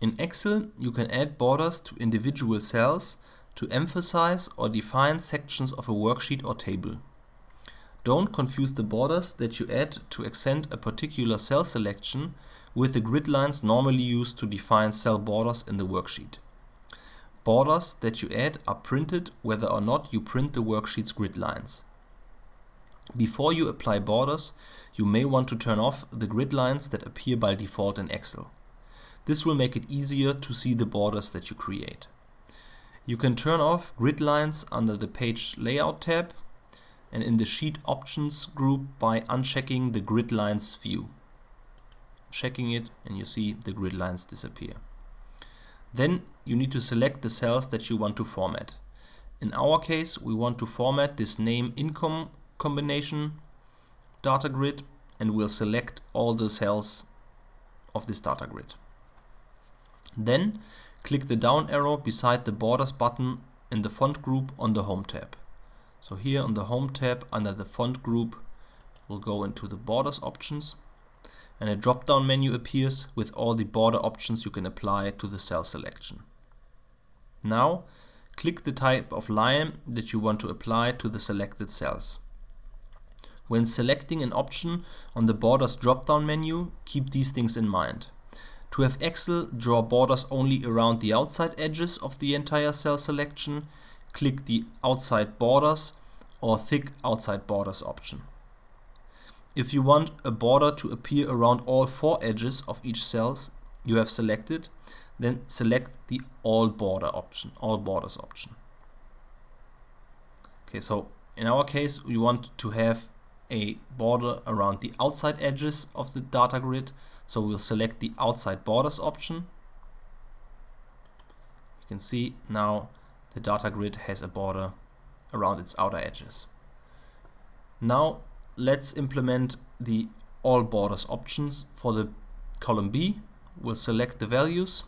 In Excel, you can add borders to individual cells to emphasize or define sections of a worksheet or table. Don't confuse the borders that you add to accent a particular cell selection with the grid lines normally used to define cell borders in the worksheet. Borders that you add are printed whether or not you print the worksheet's grid lines. Before you apply borders, you may want to turn off the grid lines that appear by default in Excel. This will make it easier to see the borders that you create. You can turn off grid lines under the Page Layout tab and in the Sheet Options group by unchecking the grid lines view. Checking it and you see the grid lines disappear. Then you need to select the cells that you want to format. In our case, we want to format this name income combination data grid, and we'll select all the cells of this data grid. Then click the down arrow beside the borders button in the font group on the Home tab. So here on the Home tab under the font group, we'll go into the borders options, and a drop-down menu appears with all the border options you can apply to the cell selection. Now click the type of line that you want to apply to the selected cells. When selecting an option on the borders drop-down menu, keep these things in mind. To have Excel draw borders only around the outside edges of the entire cell selection, click the outside borders or thick outside borders option. If you want a border to appear around all 4 edges of each cells you have selected, then select the all borders option. Okay, so in our case we want to have a border around the outside edges of the data grid, so we'll select the outside borders option. You can see now the data grid has a border around its outer edges. Now let's implement the all borders options for the column B. We'll select the values.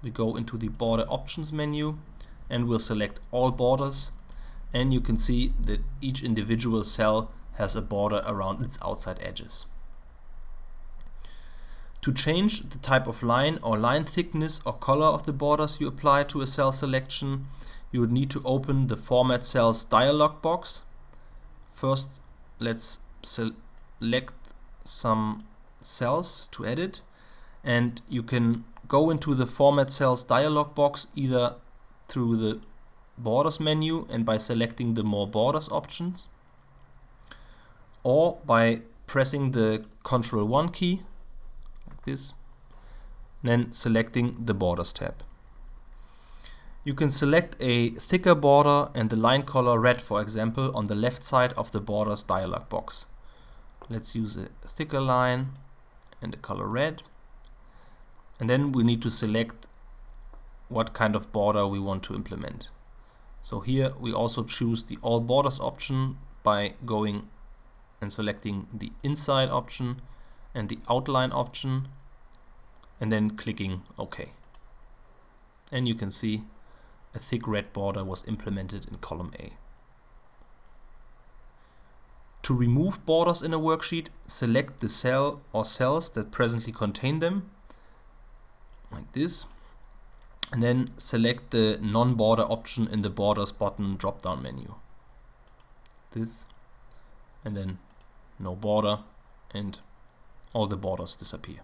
We go into the border options menu and we'll select all borders, and you can see that each individual cell has a border around its outside edges. To change the type of line or line thickness or color of the borders you apply to a cell selection, you would need to open the Format Cells dialog box. First, let's select some cells to edit, and you can go into the Format Cells dialog box either through the Borders menu and by selecting the More Borders options, or by pressing the Ctrl+1 key, like this, then selecting the Borders tab. You can select a thicker border and the line color red, for example, on the left side of the Borders dialog box. Let's use a thicker line and the color red. And then we need to select what kind of border we want to implement. So here we also choose the All Borders option by going and selecting the Inside option and the Outline option, and then clicking OK. And you can see a thick red border was implemented in column A. To remove borders in a worksheet, select the cell or cells that presently contain them, like this, and then select the non-border option in the Borders button drop-down menu. This, and then no border, and all the borders disappear.